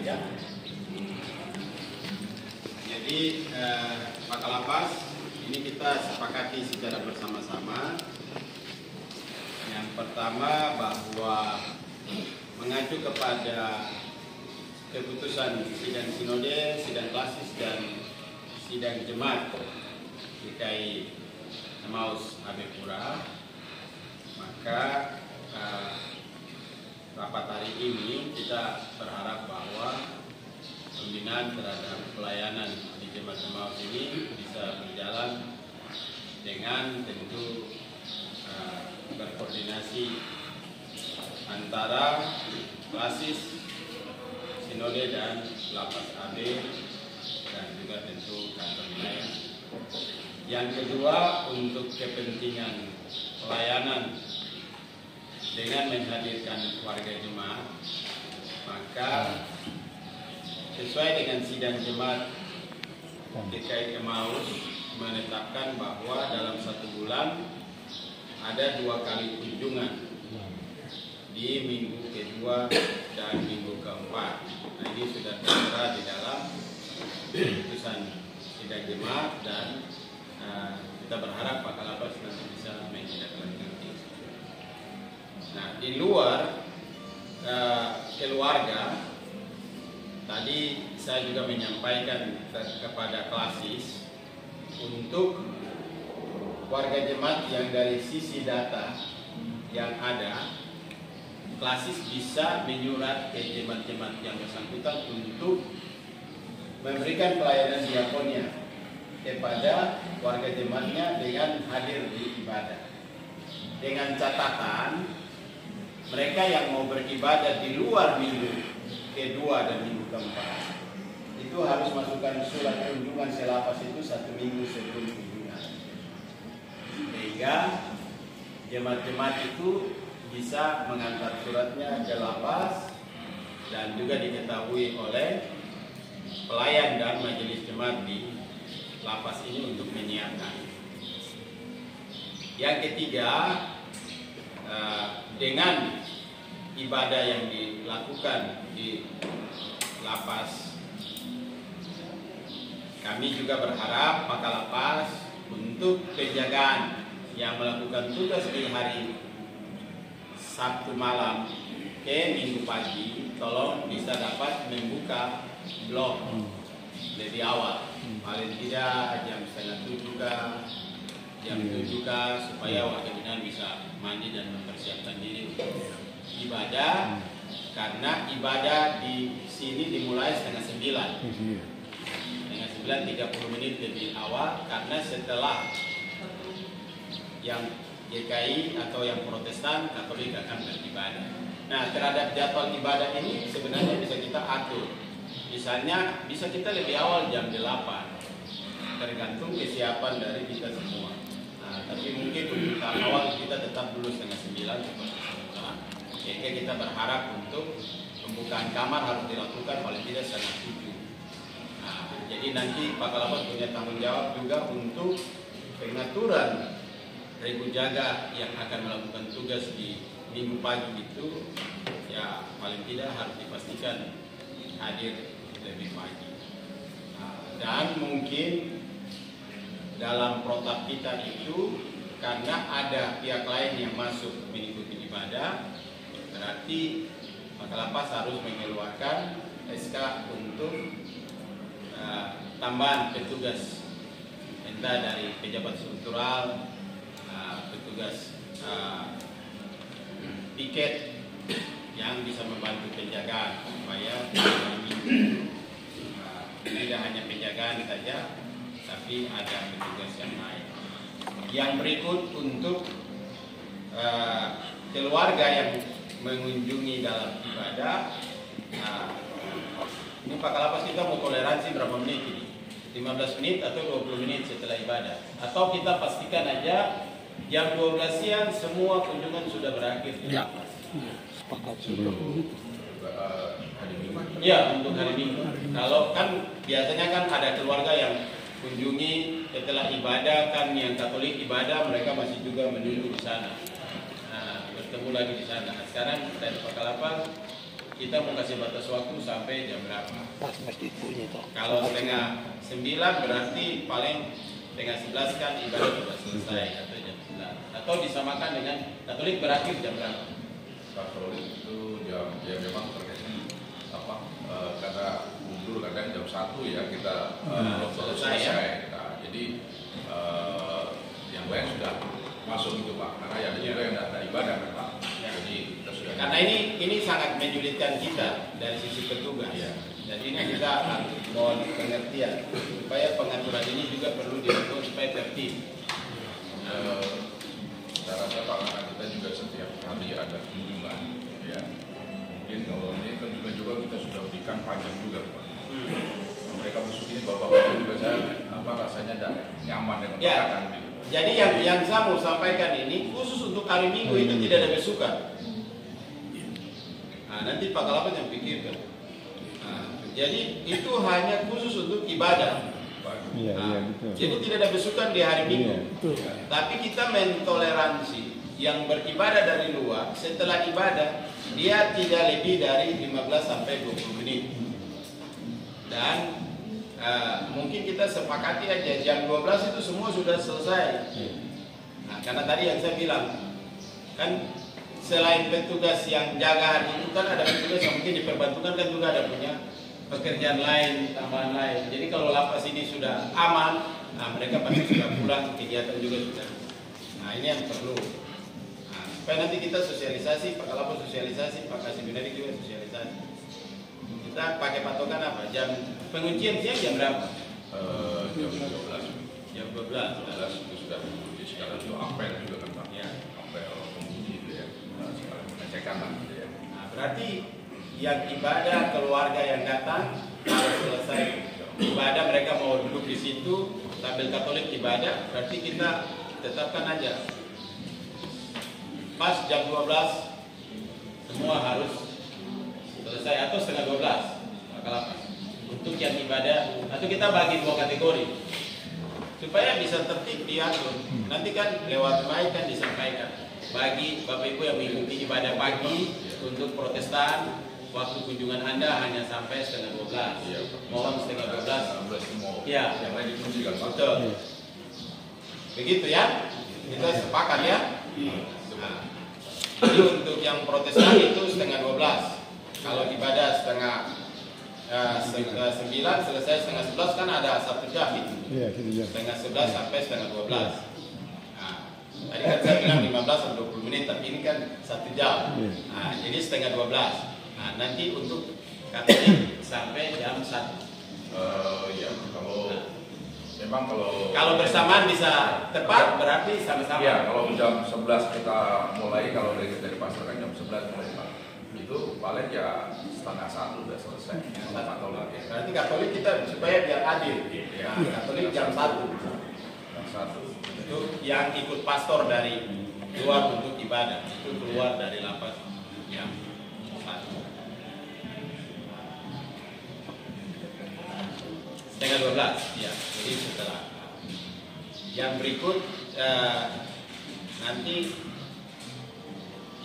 ya. Jadi Pak Kalapas, ini kita sepakati secara bersama-sama. Yang pertama bahwa mengacu kepada keputusan sidang sinode, sidang klasis dan sidang jemaat DKI Emmaus Habibura, maka rapat hari ini kita berharap bahwa pembinaan terhadap pelayanan di jemaat Emmaus ini bisa berjalan dengan tentu berkoordinasi antara klasis, sinode dan lapas AB dan juga tentu kantor wilayah. Yang kedua, untuk kepentingan pelayanan dengan menghadirkan warga jemaat, maka sesuai dengan sidang jemaat DKI Emmaus menetapkan bahwa dalam 1 bulan ada 2 kali kunjungan di minggu kedua dan minggu keempat. Nah, ini sudah tertera di dalam keputusan sidang jemaat dan kita berharap Pak Kalapas nanti bisa menindaklanjuti. Nah, di luar keluarga, tadi saya juga menyampaikan kepada klasis untuk warga jemaat yang dari sisi data yang ada, klasis bisa menyurat ke jemaat-jemaat yang bersangkutan untuk memberikan pelayanan diakonia kepada warga jemaatnya dengan hadir di ibadah. Dengan catatan mereka yang mau beribadah di luar minggu kedua dan minggu keempat itu harus masukkan surat kunjungan selapas itu 1 minggu sebelum kunjungan, sehingga jemaat-jemaat itu bisa mengantar suratnya ke lapas dan juga diketahui oleh pelayan dan majelis jemaat di lapas ini untuk menyiapkan. Yang ketiga, dengan ibadah yang dilakukan di lapas, kami juga berharap Pak Kalapas untuk penjagaan yang melakukan tugas di hari Sabtu malam ke Minggu pagi, tolong bisa dapat membuka blog lebih awal, paling tidak jam 6:30 jam 7 supaya warga binaan bisa mandi dan mempersiapkan diri untuk ibadah, karena ibadah di sini dimulai 8:30, 30 menit lebih awal, karena setelah yang GKI atau yang Protestan, Katolik akan beribadah. Nah, terhadap jadwal ibadah ini sebenarnya bisa kita atur. Misalnya bisa kita lebih awal jam 8, tergantung kesiapan dari kita semua. Nah, tapi mungkin untuk tahap awal kita tetap dulu 8:30 seperti semula. Sehingga kita berharap untuk pembukaan kamar harus dilakukan paling tidak 6:30. Nah, jadi nanti Pak Kalapas punya tanggung jawab juga untuk pengaturan regu jaga yang akan melakukan tugas di minggu pagi itu, ya paling tidak harus dipastikan hadir lebih pagi. Dan mungkin dalam protap kita itu, karena ada pihak lain yang masuk mengikuti ibadah, berarti Pak Kalapas harus mengeluarkan SK untuk tambahan petugas, entah dari pejabat struktural, petugas piket yang bisa membantu penjagaan supaya tidak hanya penjagaan saja, tapi ada petugas yang lain. Yang berikut untuk keluarga yang mengunjungi dalam ibadah, ini Pak Kalapas kita mau toleransi berapa menit ini? 15 menit atau 20 menit setelah ibadah? Atau kita pastikan aja jam 12 siang semua kunjungan sudah berakhir di lapas? Sepakat. Ya, untuk hari Minggu. Kalau kan biasanya kan ada keluarga yang kunjungi setelah ibadah, kan yang Katolik ibadah mereka masih juga menunggu di sana. Nah, bertemu lagi di sana. Sekarang dari Pak Kalapas kita mau kasih batas waktu sampai jam berapa. Pas masjid punya toh. Kalau setengah 9 berarti paling setengah 11 kan ibadah sudah selesai atau jam 9. Atau disamakan dengan Katolik berakhir jam berapa? Katolik itu jam ya memang terkait apa karena mundur kadang jam 1 ya kita selesai ya. Nah, jadi yang lain sudah masuk itu Pak, karena ada juga yang tidak ada ibadah kan Pak. Ya. Jadi kita sudah. Karena ini sangat menyulitkan kita dari sisi petugas. Ya. Dan ini kita mohon pengertian supaya pengaturan ini juga perlu dilakukan supaya tertib. Saya rasa Pak, karena kita juga setiap kali ada kunjungan, ya mungkin kalau ini kan juga kita sudah berikan pajak juga Pak. Mereka masuk ini bapak-bapak juga saya rasanya nyaman dengan makan gitu. Jadi yang saya mau sampaikan ini khusus untuk hari Minggu itu tidak ada besukan. Nah, nanti Pak Kalapas yang pikirkan. Jadi itu hanya khusus untuk ibadah. Jadi tidak ada besukan di hari Minggu. Tapi kita mentoleransi yang beribadah dari luar setelah ibadah dia tidak lebih dari 15 sampai 20 menit. Dan mungkin kita sepakati aja jam 12 itu semua sudah selesai. Nah, karena tadi yang saya bilang kan selain petugas yang jaga hari itu kan ada petugas yang mungkin diperbantukan kan juga ada punya pekerjaan lain, tambahan lain. Jadi kalau lapas ini sudah aman, nah mereka pasti sudah pulang, kegiatan juga sudah. Nah ini yang perlu. Nah, supaya nanti kita sosialisasi, Pak Kalapas sosialisasi, Pak Kasih Binari juga sosialisasi. Kita pakai patokan apa? Jam penguncian siang jam berapa? Jam 12. Jam 12. 12 itu sudah di sekarang itu apel juga kan Pak. Ya. Apel penguji itu ya. Sekarang pengecekan lah gitu ya. Nah, berarti yang ibadah keluarga yang datang kalau selesai ibadah mereka mau duduk di situ sambil Katolik ibadah, berarti kita tetapkan aja pas jam 12 semua harus selesai atau setengah 12 Kalapas untuk yang ibadah, atau kita bagi dua kategori supaya bisa tertib diatur. Nanti kan lewat mic kan disampaikan bagi Bapak Ibu yang mengikuti ibadah pagi untuk Protestan, waktu kunjungan Anda hanya sampai setengah 12. Iya, Mohon setengah 12. Ya. Ya, Yang lain dikunci kan Pak. betul. Begitu ya. Kita sepakat ya. Nah, jadi untuk yang Protestan itu setengah 12. Kalau ibadah setengah 9 selesai setengah 11 kan ada 1 jam itu. Iya, 1 jam. Setengah 11 sampai setengah 12. Nah, tadi kan saya bilang 15 sampai 20 menit, tapi ini kan 1 jam. Nah, jadi setengah 12. Nah, nanti untuk Katolik sampai jam 1. Ya, memang kalau bersamaan bisa tepat berarti sama-sama. Ya, kalau jam 11 kita mulai, kalau dari pasar kan jam 11 mulai Pak. Itu paling ya setengah 1 udah selesai. Atau lagi. Berarti Katolik kita supaya biar adil. Nah, Katolik jam 1. Jam 1. Itu yang ikut pastor dari luar untuk ibadah itu keluar dari lapas jam 1. Setengah 12, ya. Jadi setelah yang berikut nanti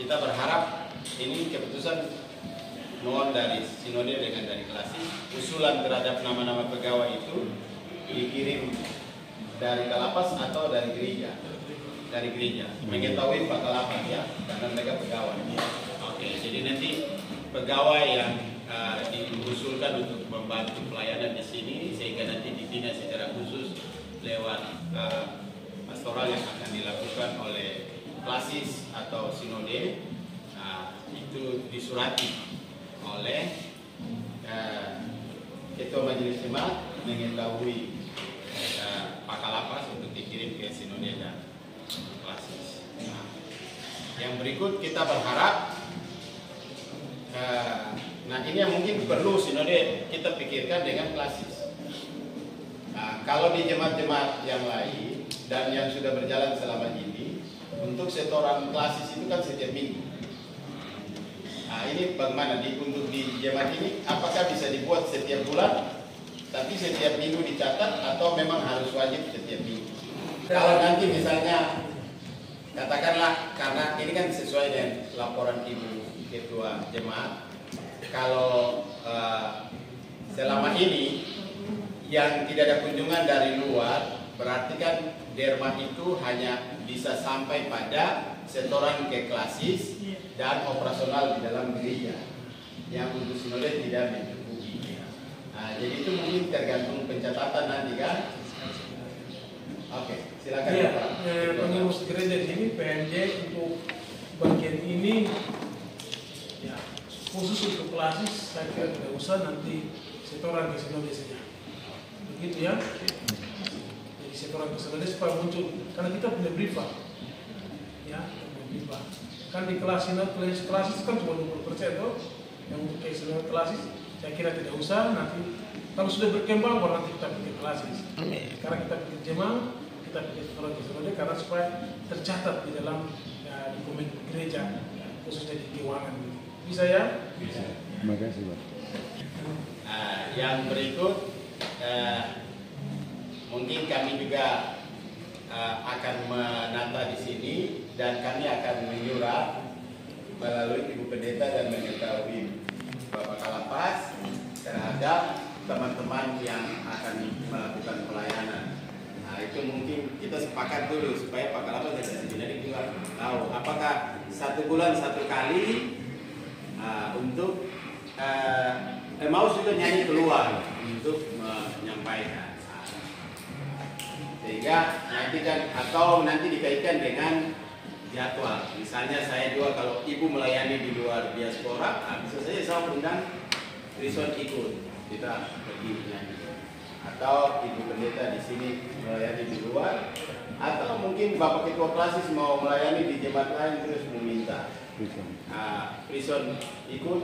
kita berharap ini keputusan mohon dari sinode dengan dari Klasik, usulan terhadap nama-nama pegawai itu dikirim dari Kalapas atau dari gereja. Dari gereja. Mengetahui Pak Kalapas ya, karena mereka pegawai. Oke, jadi nanti pegawai yang diusulkan untuk membantu pelayanan di sini sehingga nanti dibina secara khusus lewat pastoral yang akan dilakukan oleh Klasis atau sinode. Itu disurati oleh Ketua Majelis Jemaat mengetahui Pak Kalapas untuk dikirim ke sinode dan Klasis. Yang berikut kita berharap nah ini yang mungkin perlu sinode kita pikirkan dengan Klasis. Kalau di jemaat-jemaat yang lain dan yang sudah berjalan selama ini, untuk setoran Klasis itu kan setiap minggu. Nah ini bagaimana untuk di jemaat ini, apakah bisa dibuat setiap bulan, tapi setiap minggu dicatat atau memang harus wajib setiap minggu? Kalau nanti misalnya katakanlah karena ini kan sesuai dengan laporan Ibu Ketua Jemaat, kalau selama ini yang tidak ada kunjungan dari luar, berarti kan derma itu hanya bisa sampai pada setoran ke klasis dan operasional di dalam gereja, yang untuk sinode tidak mencukupi. Nah, jadi itu mungkin tergantung pencatatan nanti kan. Oke, silakan. Iya, pengurus gereja di sini PMJ untuk bagian ini ya khusus untuk klasis saya kira tidak usah, nanti setoran ke sinode saja. Begitu ya. Jadi setoran ke sinode supaya muncul, karena kita punya briefing. Ya, briefing. Kan di kelas sinode klasis kan cuma 20% tuh. Yang untuk ke sinode klasis saya kira tidak usah, nanti kalau sudah berkembang baru nanti kita pikir klasis. Sekarang kita pikir jemaah, kita pikir setoran ke sinode karena supaya tercatat di dalam dokumen gereja, khususnya di keuangan. Bisa ya? Bisa. Terima kasih, Pak. Yang berikut mungkin kami juga akan menata di sini, dan kami akan menyurat melalui Ibu Pendeta dan mengetahui Bapak Kalapas terhadap teman-teman yang akan melakukan pelayanan. Nah, itu mungkin kita sepakat dulu supaya Pak Kalapas dan sebenarnya juga tahu apakah 1 bulan 1 kali untuk mau juga nyanyi keluar untuk menyampaikan, sehingga nanti kan atau nanti dikaitkan dengan jadwal. Misalnya saya juga kalau ibu melayani di luar diaspora, bisa saja saya undang Rison ikut, kita pergi nyanyi. Atau ibu pendeta di sini melayani di luar, atau mungkin bapak ketua klasis mau melayani di jemaat lain terus meminta Rison ikut,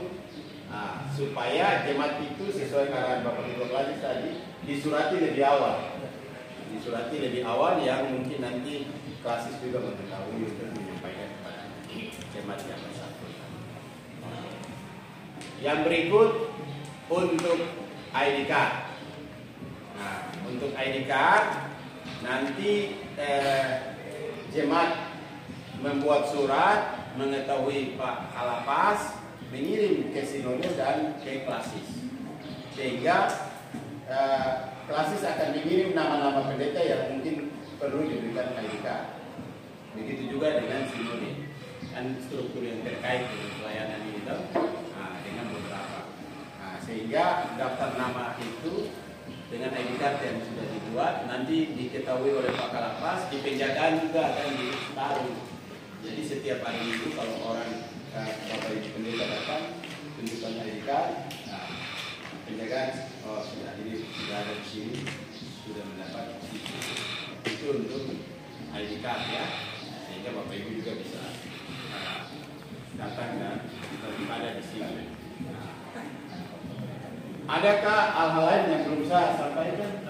supaya jemaat itu sesuai dengan bapak ketua klasis tadi disurati lebih awal, yang mungkin nanti klasis juga mengetahui untuk menyampaikan kepada jemaat yang bersangkutan. Yang berikut untuk ID card. Nah, untuk ID card nanti jemaat membuat surat mengetahui Pak Kalapas, mengirim ke sinode dan ke klasis, sehingga klasis akan mengirim nama-nama pendeta yang mungkin perlu diberikan ID card. Begitu juga dengan sinode dan struktur yang terkait dengan pelayanan ini dengan beberapa. Sehingga daftar nama itu dengan ID card yang sudah dibuat nanti diketahui oleh Pak Kalapas, di penjagaan juga akan ditaruh. Jadi setiap hari itu kalau orang Bapak Ibu pendeta datang, tunjukkan ID card, penjagaan sudah ini sudah ada di sini, sudah mendapat itu untuk ID card ya, sehingga Bapak Ibu juga bisa datang dan beribadah di sini. Adakah hal-hal lain yang belum saya sampaikan?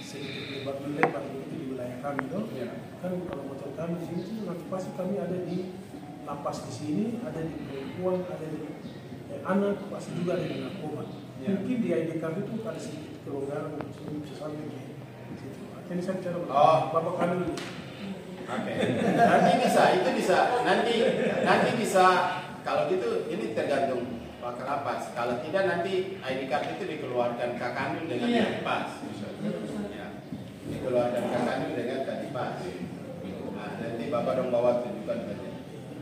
Sedikit lebar di wilayah kami itu, kan kalau motor kami di sini nanti pasti kami ada di lapas di sini, ada di perempuan, ada di anak, pasti juga ada di narkoba. Mungkin di ID card itu ada sedikit kelonggaran untuk bisa sampai di situ. Jadi saya bicara Bapak kami. Oke. Nanti bisa. Kalau gitu ini tergantung Pak Kalapas. Kalau tidak nanti ID card itu dikeluarkan Kakanwil dengan Kadipas. Ya. Dikeluarkan Kakanwil dengan Kadipas. Nah, nanti Bapak dong bawa tunjukkan saja.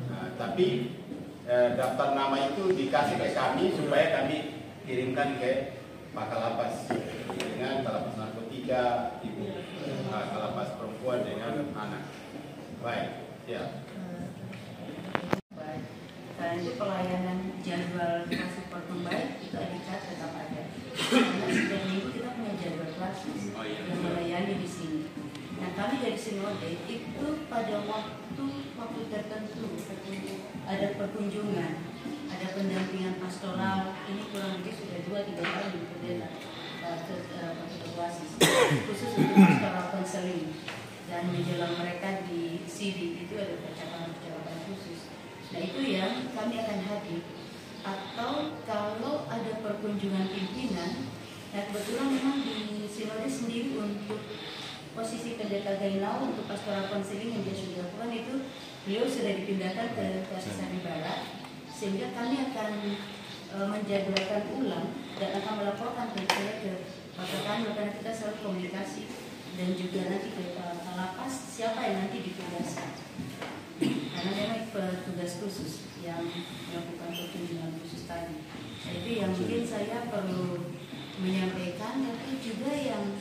Nah, tapi daftar nama itu dikasih ke kami supaya kami kirimkan ke Pak Kalapas dengan Kalapas narkotika, ibu Kalapas perempuan dengan anak. Baik, ya. Itu pelayanan jadwal masuk perkembangan itu ada tetap ada. Karena setiap minggu kita punya jadwal klasis yang melayani di sini. Nah kami dari sinode itu pada waktu tertentu ada perkunjungan, ada pendampingan pastoral. Ini kurang lebih sudah 2-3 tahun di pendeta klasis khusus untuk pastoral konseling, dan menjelang mereka di CD itu ada percakapan khusus. Nah itu yang kami akan hadir. Atau kalau ada perkunjungan pimpinan, nah kebetulan memang di sinode sendiri untuk posisi pendeta Gainau untuk pastoral konseling yang dia sudah lakukan itu, beliau sudah dipindahkan ke Sari Barat, sehingga kami akan menjadwalkan ulang dan akan melaporkan ke Bapak kami, karena kita selalu komunikasi, dan juga nanti ke lapas siapa yang nanti ditugaskan, karena memang petugas khusus yang melakukan pertunjukan khusus tadi. Itu yang mungkin saya perlu menyampaikan, tapi juga yang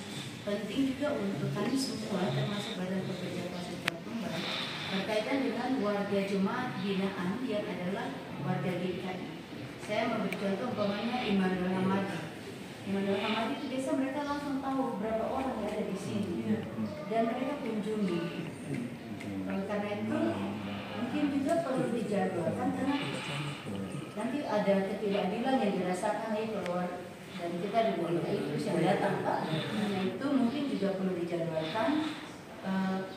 penting juga untuk kami semua termasuk Badan Pekerja Kelas Pertumbuhan berkaitan dengan warga jemaat binaan yang adalah warga GKI. Saya memberi contoh umpamanya Immanuel Hamadi. Immanuel Hamadi itu biasa mereka langsung tahu berapa orang yang ada di sini dan mereka kunjungi. Karena itu mungkin juga perlu dijadwalkan, karena nanti ada ketidakadilan yang dirasakan keluar dan kita di GKI terus yang datang Pak. Karena itu mungkin juga perlu dijadwalkan.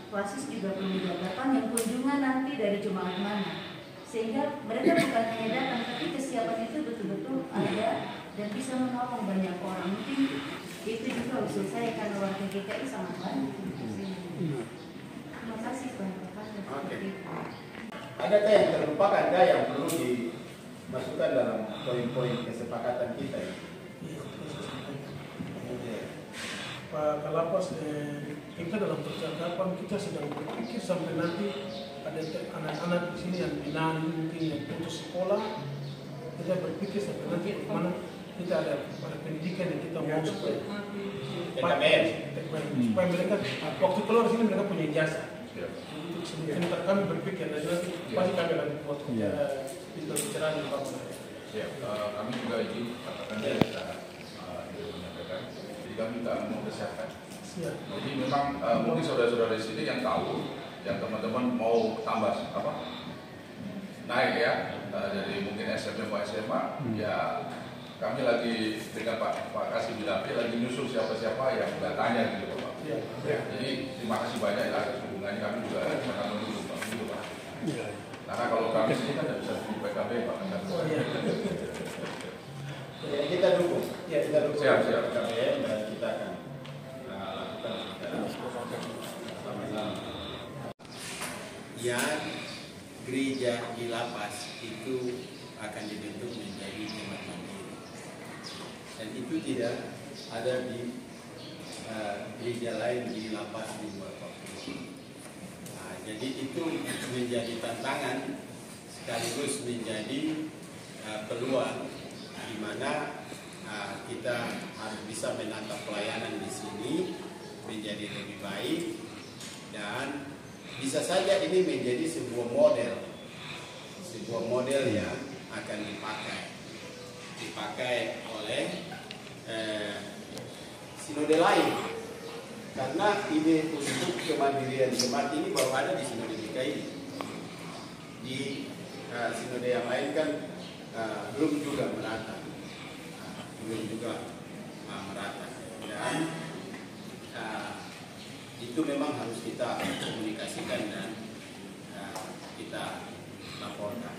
Klasis juga perlu dijadwalkan yang kunjungan nanti dari jemaat mana, sehingga mereka bukan hanya datang tapi kesiapan itu betul-betul ada dan bisa menolong banyak orang. Mungkin itu juga usul saya karena warga GKI sangat banyak. Terima kasih Pak. Adakah yang terlupakan, yang perlu dimasukkan dalam poin-poin kesepakatan kita ini? Pak Kalapas, kita dalam percakapan kita sedang berpikir sampai nanti ada anak-anak di sini yang binaan mungkin yang putus sekolah, kita berpikir sampai nanti mana kita ada pendidikan yang kita mau supaya mereka waktu keluar sini mereka punya jasa. Sebentar kami berpikir dan nanti pasti kami akan buat bicara di Papua. Kami juga izin katakan dari kita menyampaikan. Kami tidak mau kesehatan. Jadi memang mungkin saudara-saudara di sini yang tahu, yang teman-teman mau tambah naik ya, dari mungkin SMP ke SMA, ya kami lagi dengan Pak Kasih Bilapi lagi nyusul siapa-siapa yang nggak tanya gitu Pak. Jadi terima kasih banyak ya atas hubungannya, kami juga akan menunggu Pak. Gitu, Pak. Karena kalau kami sini kan tidak bisa di PKB Pak. Ya, kita dukung. Ya, kita dukung. Siap. KBM dan kita akan lakukan sama-sama. Yang gereja di lapas itu akan dibentuk menjadi jemaat mandiri, dan itu tidak ada di gereja lain di lapas di luar Papua. Jadi itu menjadi tantangan sekaligus menjadi peluang di mana kita harus bisa menata pelayanan di sini menjadi lebih baik, dan bisa saja ini menjadi sebuah model yang akan dipakai oleh sinode lain, karena ide untuk kemandirian jemaat ini baru ada di sinode DKI. Di sinode yang lain kan belum juga merata, dan itu memang harus kita komunikasikan dan kita laporkan.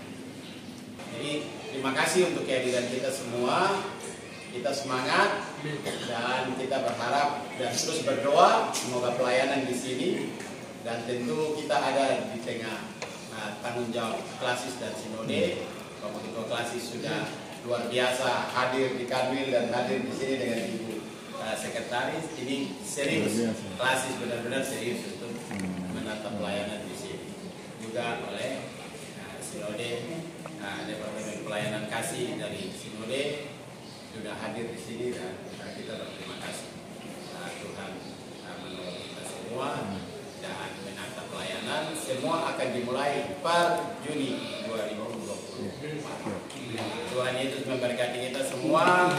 Jadi terima kasih untuk kehadiran kita semua. Kita semangat dan kita berharap dan terus berdoa semoga pelayanan di sini, dan tentu kita ada di tengah tanggung jawab klasis dan sinode. Bapak Ketua Klasis sudah luar biasa hadir di Kanwil dan hadir di sini dengan Ibu Sekretaris. Ini serius, Klasis benar-benar serius untuk menata pelayanan di sini. Juga oleh sinode, Departemen Pelayanan Kasih dari sinode sudah hadir di sini, dan kita berterima kasih. Tuhan menolong kita semua dan menata pelayanan. Semua akan dimulai per Juni 2020. Tuhan Yesus memberkati kita semua.